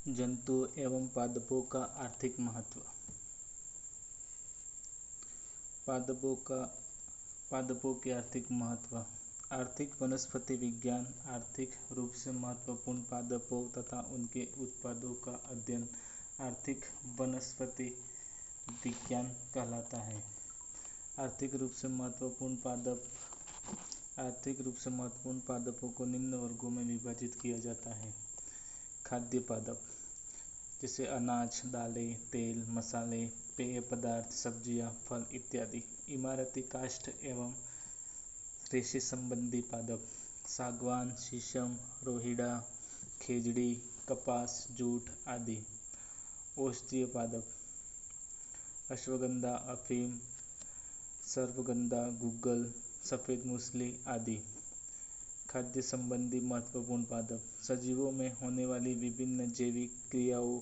जंतुओं एवं पादपों का आर्थिक महत्व। पादपों के आर्थिक महत्व। आर्थिक वनस्पति विज्ञान आर्थिक रूप से महत्वपूर्ण पादपों तथा उनके उत्पादों का अध्ययन आर्थिक वनस्पति विज्ञान कहलाता है। आर्थिक रूप से महत्वपूर्ण पादपों को निम्न वर्गों में विभाजित किया जाता है। खाद्य पादप जैसे अनाज, दालें, तेल, मसाले, पेय पदार्थ, सब्जियां, फल इत्यादि। इमारती काष्ठ एवं रेशे संबंधी पादप सागवान, शीशम, रोहिड़ा, खेजड़ी, कपास, जूट आदि। औषधीय पादप अश्वगंधा, अफीम, सर्पगंधा, गुग्गल, सफेद मूसली आदि। खाद्य संबंधी महत्वपूर्ण पादप सजीवों में होने वाली विभिन्न जैविक क्रियाओं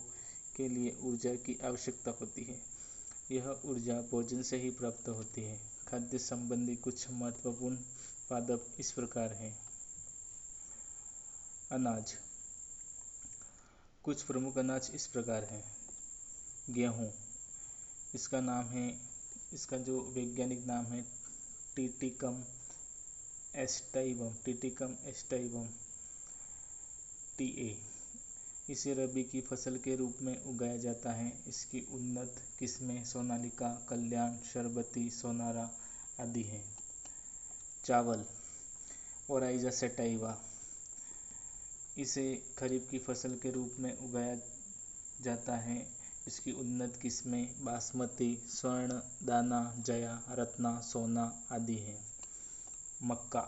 के लिए ऊर्जा की आवश्यकता होती है। यह ऊर्जा भोजन से ही प्राप्त होती है। खाद्य संबंधी कुछ महत्वपूर्ण पादप इस प्रकार हैं। अनाज। कुछ प्रमुख अनाज इस प्रकार हैं। गेहूँ, इसका जो वैज्ञानिक नाम है टिटिकम एस्टाइवम TA। इसे रबी की फसल के रूप में उगाया जाता है। इसकी उन्नत किस्में सोनालिका, कल्याण, शरबती, सोनारा आदि हैं। चावल ओराइजा सैटाइवा। इसे खरीफ की फसल के रूप में उगाया जाता है। इसकी उन्नत किस्में बासमती, स्वर्ण, दाना, जया, रत्ना, सोना आदि हैं। मक्का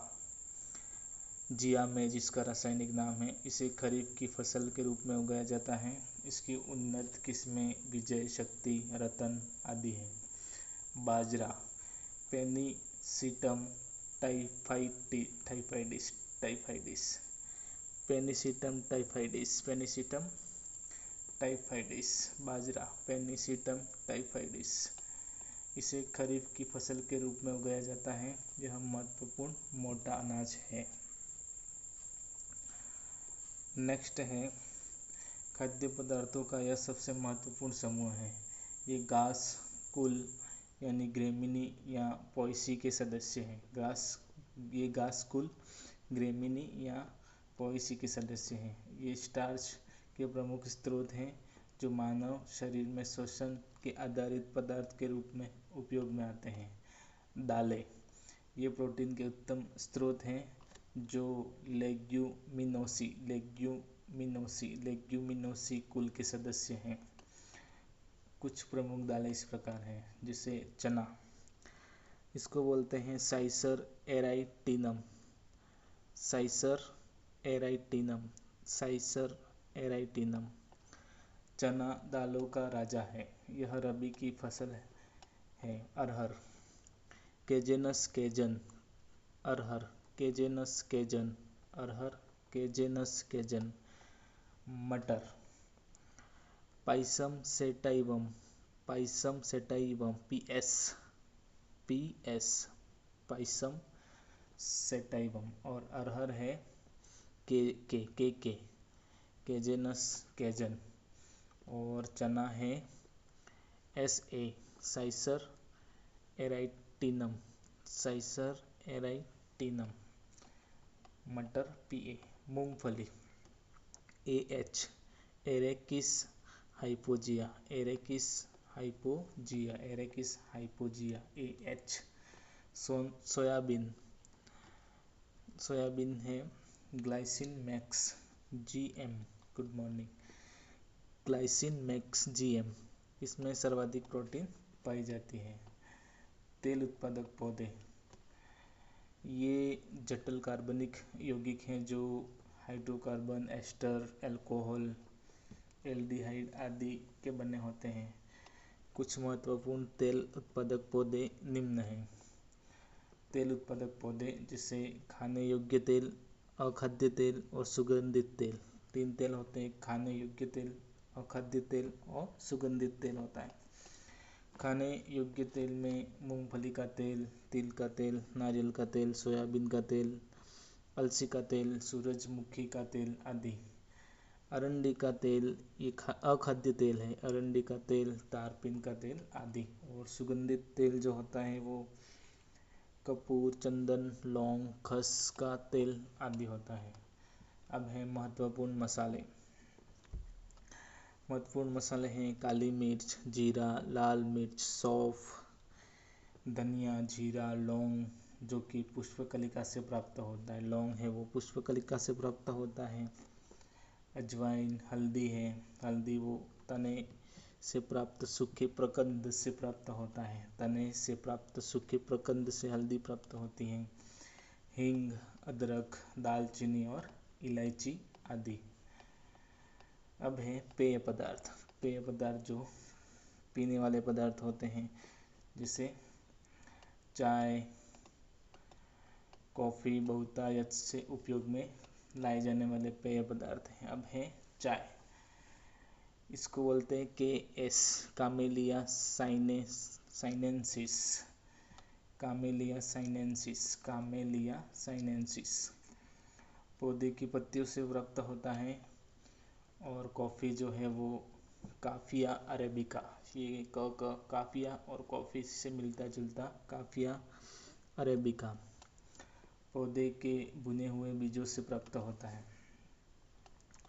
जिया में जिसका रासायनिक नाम है। इसे खरीफ की फसल के रूप में उगाया जाता है। इसकी उन्नत किस्में विजय, शक्ति, रतन आदि हैं। बाजरा पेनिसिटम टाइफाइडिस। बाजरा पेनिसिटम टाइफाइडिस। इसे खरीफ की फसल के रूप में उगाया जाता है। यह महत्वपूर्ण मोटा अनाज है। नेक्स्ट है खाद्य पदार्थों का यह सबसे महत्वपूर्ण समूह है। ये घास कुल यानी ग्रेमिनी या पोएसी के सदस्य हैं। ये घास कुल ग्रेमिनी या पोएसी के सदस्य हैं। ये स्टार्च के प्रमुख स्रोत हैं जो मानव शरीर में शोषण के आधारित पदार्थ के रूप में उपयोग में आते हैं। दालें ये प्रोटीन के उत्तम स्रोत हैं जो लेग्यूमिनोसी कुल के सदस्य हैं। कुछ प्रमुख दालें इस प्रकार हैं। जैसे चना, इसको बोलते हैं साइसर एराइटिनम। चना दालों का राजा है। यह रबी की फसल है। अरहर केजेनस केजन। मटर पाइसम सेटाइवम पाइसम सेटाइवम। और अरहर है केजेनस केजन। और चना है साइसर एराइटिनम। मटर PA। मूंगफली एरेकिस हाइपोजिया AH। सोयाबीन है glycine max GM। Good morning. Glycine max GM। इसमें सर्वाधिक प्रोटीन पाई जाती है। तेल उत्पादक पौधे ये जटिल कार्बनिक यौगिक हैं जो हाइड्रोकार्बन, एस्टर, अल्कोहल, एल्डिहाइड आदि के बने होते हैं। कुछ महत्वपूर्ण तेल उत्पादक पौधे निम्न हैं। तेल उत्पादक पौधे जिसे खाने योग्य तेल, अखाद्य तेल और सुगंधित तेल। 3 तेल होते हैं। खाने योग्य तेल, अखाद्य तेल और सुगंधित तेल होता है। खाने योग्य तेल में मूंगफली का तेल, तिल का तेल, नारियल का तेल, सोयाबीन का तेल, अलसी का तेल, सूरजमुखी का तेल आदि। अरंडी का तेल ये अखाद्य तेल है। अरंडी का तेल, तारपीन का तेल आदि। और सुगंधित तेल जो होता है वो कपूर, चंदन, लौंग, खस का तेल आदि होता है। अब है महत्वपूर्ण मसाले। महत्वपूर्ण मसाले हैं काली मिर्च, जीरा, लाल मिर्च, सौंफ, धनिया, जीरा, लौंग जो कि पुष्पकलिका से प्राप्त होता है। लौंग है वो पुष्पकलिका से प्राप्त होता है। अजवाइन, हल्दी है, हल्दी वो तने से प्राप्त सूखे प्रकंद से प्राप्त होता है। तने से प्राप्त सूखे प्रकंद से हल्दी प्राप्त होती है। हींग, अदरक, दालचीनी और इलायची आदि। अब है पेय पदार्थ। पेय पदार्थ जो पीने वाले पदार्थ होते हैं, जैसे चाय, कॉफ़ी बहुतायत से उपयोग में लाए जाने वाले पेय पदार्थ हैं। अब है चाय। इसको बोलते हैं KS, कामेलिया साइनेंसिस। कामेलिया साइनेंसिस, कामेलिया साइनेंसिस पौधे की पत्तियों से प्राप्त होता है। और कॉफ़ी जो है वो काफिया अरेबिका, ये काफिया और कॉफ़ी से मिलता जुलता काफिया अरेबिका पौधे के भुने हुए बीजों से प्राप्त होता है।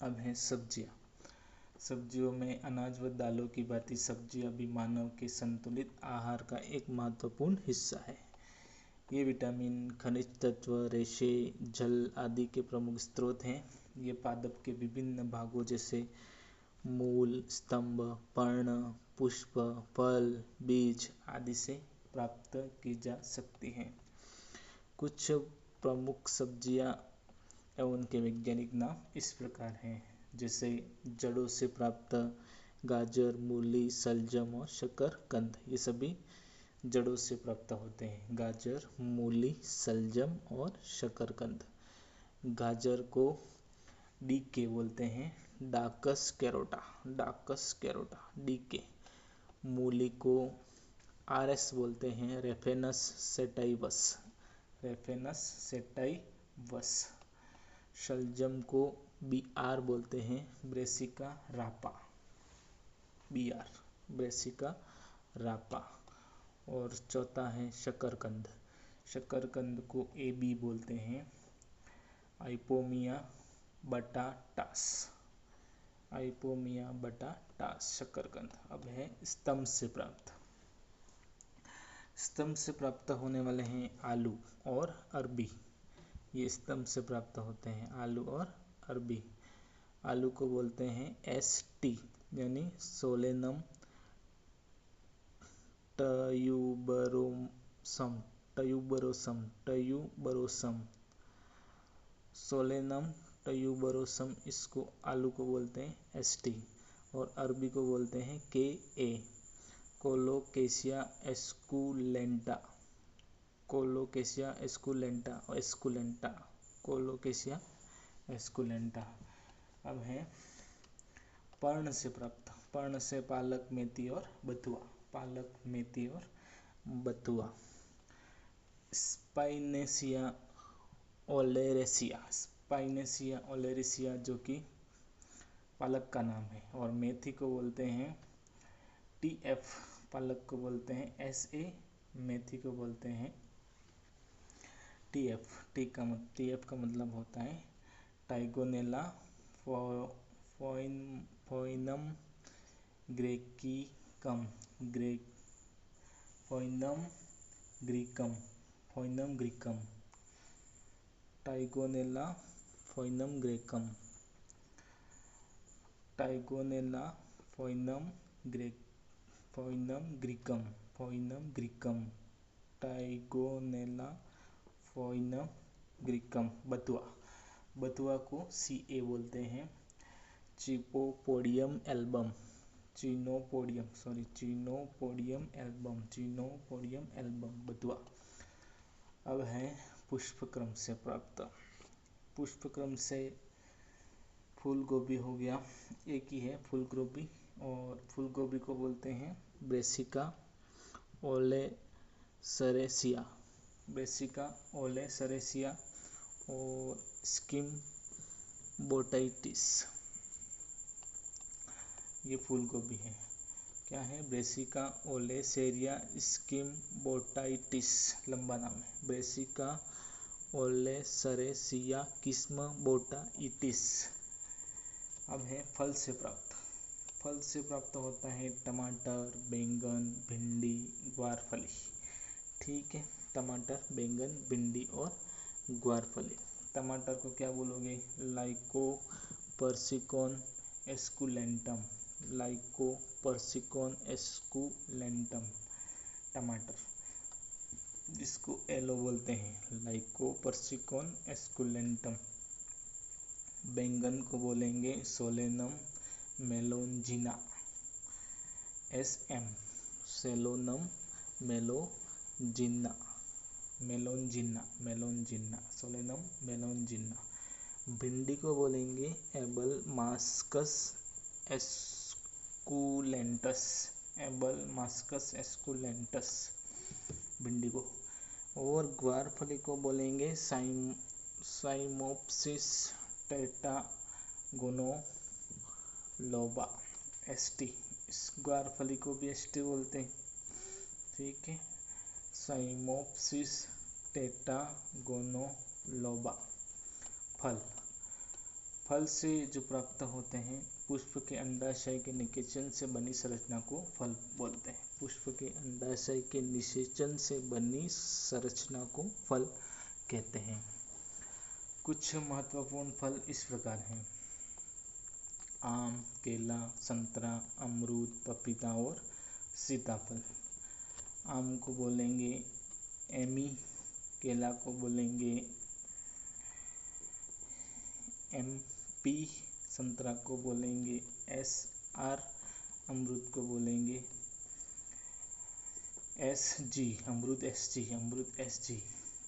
अब है सब्जियां। सब्जियों में अनाज व दालों की भांति सब्जियां भी मानव के संतुलित आहार का एक महत्वपूर्ण हिस्सा है। ये विटामिन, खनिज तत्व, रेशे, जल आदि के प्रमुख स्रोत हैं। ये पादप के विभिन्न भागों जैसे मूल, स्तंभ, पर्ण, पुष्प, फल, बीज आदि से प्राप्त की जा सकती हैं। कुछ प्रमुख सब्जियां एवं उनके वैज्ञानिक नाम इस प्रकार हैं, जैसे जड़ों से प्राप्त गाजर, मूली, सलजम और शकरकंद। ये सभी जड़ों से प्राप्त होते हैं। गाजर, मूली, सलजम और शकरकंद। गाजर को डीके बोलते हैं, डाकस कैरोटा, डाकस कैरोटा, डीके। मूली को RS बोलते हैं, रेफेनस सेटाइवस, रेफेनस सेटाइवस। शलजम को BR बोलते हैं, ब्रेसिका रापा, BR, ब्रेसिका रापा। और चौथा है शकरकंद। शकरकंद को AB बोलते हैं, आइपोमिया बटाटास, आइपोमिया बटाटास शकरकंद। अब है स्तंभ से प्राप्त। स्तंभ से प्राप्त होने वाले हैं आलू और अरबी। ये स्तंभ से प्राप्त होते हैं, आलू और अरबी। आलू को बोलते हैं ST यानी Solanum tuberosum, tuberosum, tuberosum, Solanum tuberosum. इसको आलू को बोलते हैं ST। और अरबी को बोलते हैं KA, colocasia esculenta, colocasia esculenta, esculenta, colocasia esculenta. अब है पर्ण से प्राप्त। पर्ण से पालक, मेथी और बथुआ, पालक, मेथी और बथुआ। स्पाइनेसिया ओलेरेसिया, स्पाइनेसिया ओलेरेसिया जो कि पालक का नाम है। और मेथी को बोलते हैं TF, पालक को बोलते हैं SA, मेथी को बोलते हैं TF। TF का मतलब होता है टाइगोनेला फोइनम ग्रेकिकम, फोइनम ग्रीकम, फोइनम ग्रीकम, टाइगोनेला फोइनम ग्रेकम, टाइगोनेला फोइनम ग्रीकम, फोइनम ग्रीकम, टाइगोनेला फोइनम ग्रीकम। बथुआ, बथुआ को CA बोलते हैं, चिपोपोडियम एल्बम, चीनोपोडियम एल्बम, बथुआ। अब है पुष्पक्रम से प्राप्त। पुष्पक्रम से फूल गोभी हो गया, एक ही है फूल गोभी। और फूल गोभी को बोलते हैं ब्रेसिका ओलेसरेसिया, ब्रेसिका ओलेसरेसिया। और स्किम बोटाइटिस, ये फूल गोभी है। क्या है? ब्रेसिका ओलेसेरिया स्किम्बोटाइटिस, लंबा नाम है। ब्रेसिका ओलेसरेसिया किस्मबोटाइटिस। अब है फल से प्राप्त। फल से प्राप्त होता है टमाटर, बैंगन, भिंडी, ग्वारफली। ठीक है, टमाटर, बैंगन, भिंडी और ग्वारफली। टमाटर को क्या बोलोगे? लाइकोपर्सिकॉन एस्कुलेंटम। लाइकोपर्सिकॉन एस्कुलेंटम टमाटर, जिसको एलो बोलते हैं, लाइकोपर्सिकॉन एस्कुलेंटम। बैंगन को बोलेंगे सोलेनम मेलोंजिना, SM, सेलोनम मेलोंजिना, सोलेनम मेलोंजिना। भिंडी को बोलेंगे एबलमास्कस एस्कुलेंटस, एबलमास्कस एस्कुलेंटस भिंडी को। और ग्वारफली को बोलेंगे साइमोप्सिस टेट्रागोनोलोबा, ST। इस ग्वारफली को भी ST बोलते हैं। ठीक है, साइमोप्सिस टेट्रागोनोलोबा। फल से जो प्राप्त होते हैं, पुष्प के अंडाशय के निषेचन से बनी संरचना को फल बोलते हैं। पुष्प के अंडाशय के निषेचन से बनी संरचना को फल कहते हैं। कुछ महत्वपूर्ण फल इस प्रकार हैं: आम, केला, संतरा, अमरूद, पपीता और सीताफल। आम को बोलेंगे एमी, केला को बोलेंगे MP, संतरा को बोलेंगे SR, अमरूद को बोलेंगे SG, अमरूद SG,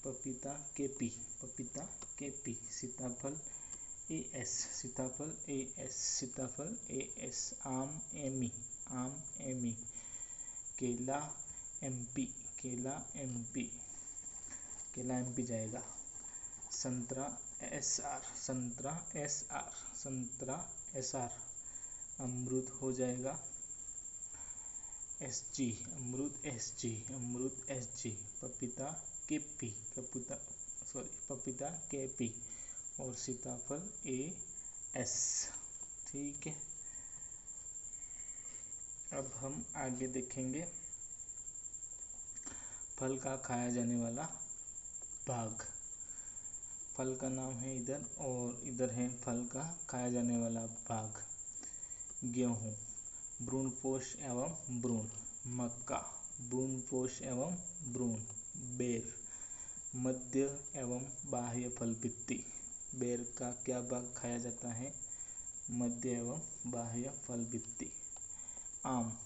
पपीता KP, सीताफल AS, सीताफल AS, आम एमी, केला MP जाएगा। संतरा SR, अमरूद हो जाएगा अमरूद SG, पपीता KP और सीताफल AS। ठीक है, अब हम आगे देखेंगे फल का खाया जाने वाला भाग। फल का नाम है इधर, और इधर है फल का खाया जाने वाला भाग। गेहूँ, भ्रूणपोष एवं भ्रूण। मक्का, भ्रूणपोष एवं भ्रूण। बेर, मध्य एवं बाह्य फल भित्ति। बेर का क्या भाग खाया जाता है? मध्य एवं बाह्य फल भित्ति। आम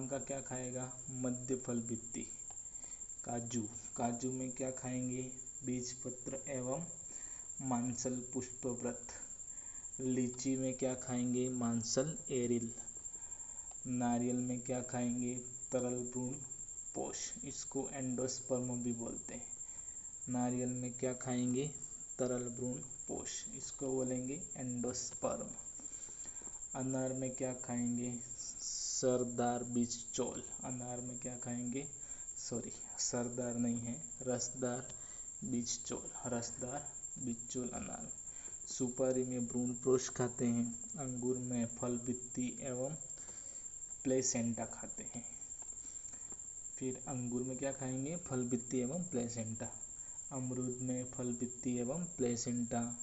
का क्या खाएगा? मध्य फल भित्ति। काजू में क्या खाएंगे? बीज पत्र एवं मांसल पुष्पव्रत। लीची में क्या खाएंगे? मांसल एरिल। नारियल में क्या खाएंगे? तरल भ्रूण पोष, इसको एंडोस्पर्म भी बोलते हैं। नारियल में क्या खाएंगे? तरल भ्रूण पोष, इसको बोलेंगे एंडोस्पर्म। अनार में क्या खाएंगे? सरदार बीज चोल। अनार में क्या खाएंगे? सरदार नहीं है, रसदार बीज चोल अनार। सुपारी में भ्रूणपोष खाते हैं। अंगूर में फल भित्ति एवं प्लेसेंटा खाते हैं। फिर अंगूर में क्या खाएंगे? फल भित्ति एवं प्लेसेंटा। अमरूद में फल भित्ति एवं प्लेसेंटा।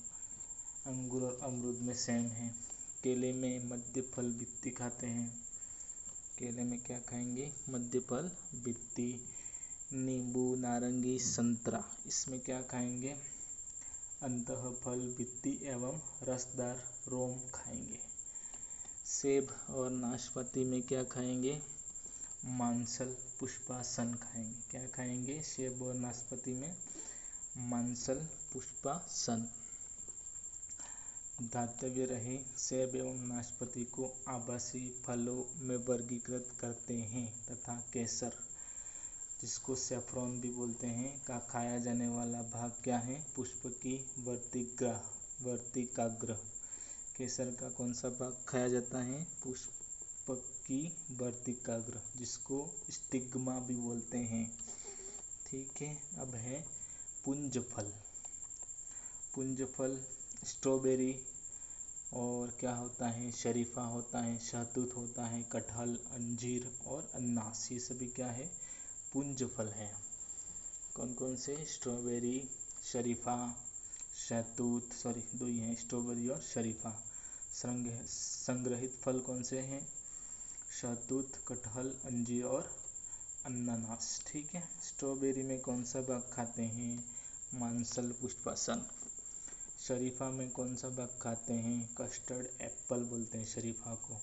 अंगूर और अमरूद में सेम है। केले में मध्य फल भित्ति खाते हैं। केले में क्या खाएंगे? मध्य फल भित्ति। नींबू, नारंगी, संतरा, इसमें क्या खाएंगे? अंतः फल भित्ति एवं रसदार रोम खाएंगे। सेब और नाशपाती में क्या खाएंगे? मांसल पुष्पासन खाएंगे। क्या खाएंगे? सेब और नाशपाती में मांसल पुष्पासन। दातव्य रहे, सेब एवं नाशपाती को आभासी फलों में वर्गीकृत करते हैं तथा केसर, जिसको सैफरॉन भी बोलते हैं, का खाया जाने वाला भाग क्या है? पुष्प की वर्तिकाग्र। केसर का कौन सा भाग खाया जाता है? पुष्प की वर्तिकाग्र, जिसको स्टिग्मा भी बोलते हैं। ठीक है, अब है पुंजफल। पुंजफल स्ट्रॉबेरी और क्या होता है, शरीफा होता है, शहतूत होता है, कटहल, अंजीर और अनानास, ये सभी क्या है? पुंजफल है। कौन कौन से? स्ट्रॉबेरी, शरीफा, शहतूत, सॉरी दो ही हैं, स्ट्रॉबेरी और शरीफा। संग्रहित फल कौन से हैं? शहतूत, कटहल, अंजीर और अनानास। ठीक है। स्ट्रॉबेरी में कौन सा भाग खाते हैं? मांसल पुष्पासन। शरीफा में कौन सा भाग खाते हैं? कस्टर्ड एप्पल बोलते हैं शरीफा को।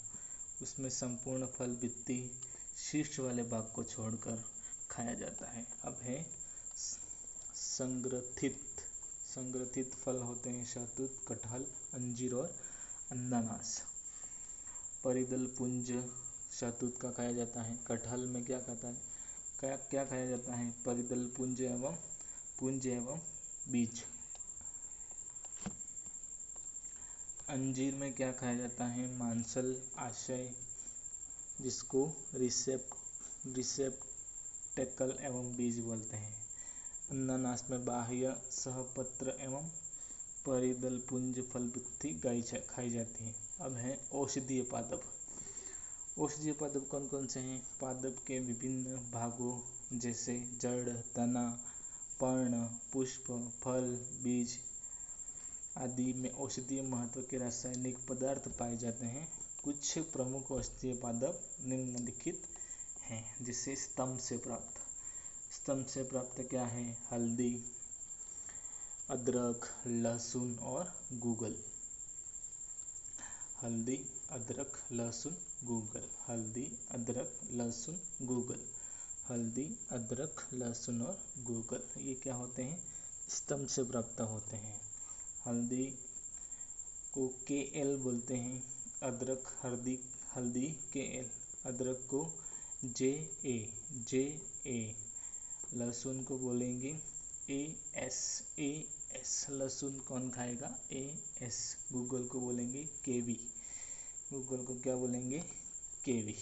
उसमें संपूर्ण फल भित्ति शीर्ष वाले भाग को छोड़कर खाया जाता है। अब है संग्रथित फल होते हैं शहतूत, कटहल, अंजीर और अनानास। परिदल पुंज शहतूत का खाया जाता है। कटहल में क्या खाता है, क्या खाया जाता है? परिदल पुंज एवं बीज। अंजीर में क्या खाया जाता है? मांसल आशय, जिसको रिसेप्टेकल एवं बीज बोलते हैं। अनानास में बाह्य सहपत्र एवं परिदल पुंज फल भित्ति खाई जाती है। अब है औषधीय पादप। औषधीय पादप कौन कौन से हैं? पादप के विभिन्न भागों जैसे जड़, तना, पर्ण, पुष्प, फल, बीज आदि में औषधीय महत्व के रासायनिक पदार्थ पाए जाते हैं। कुछ प्रमुख औषधीय पादप निम्नलिखित हैं। जिसे स्तंभ से प्राप्त क्या है? हल्दी, अदरक, लहसुन और गूगल। हल्दी, अदरक, लहसुन, गूगल। हल्दी, अदरक, लहसुन, गूगल। हल्दी, अदरक, लहसुन और गूगल, ये क्या होते हैं? स्तंभ से प्राप्त होते हैं। हल्दी को KL बोलते हैं। अदरक हल्दी KL। अदरक को JA। लहसुन को बोलेंगे AS। लहसुन कौन खाएगा? AS। गूगल को बोलेंगे KB। गूगल को क्या बोलेंगे? KB।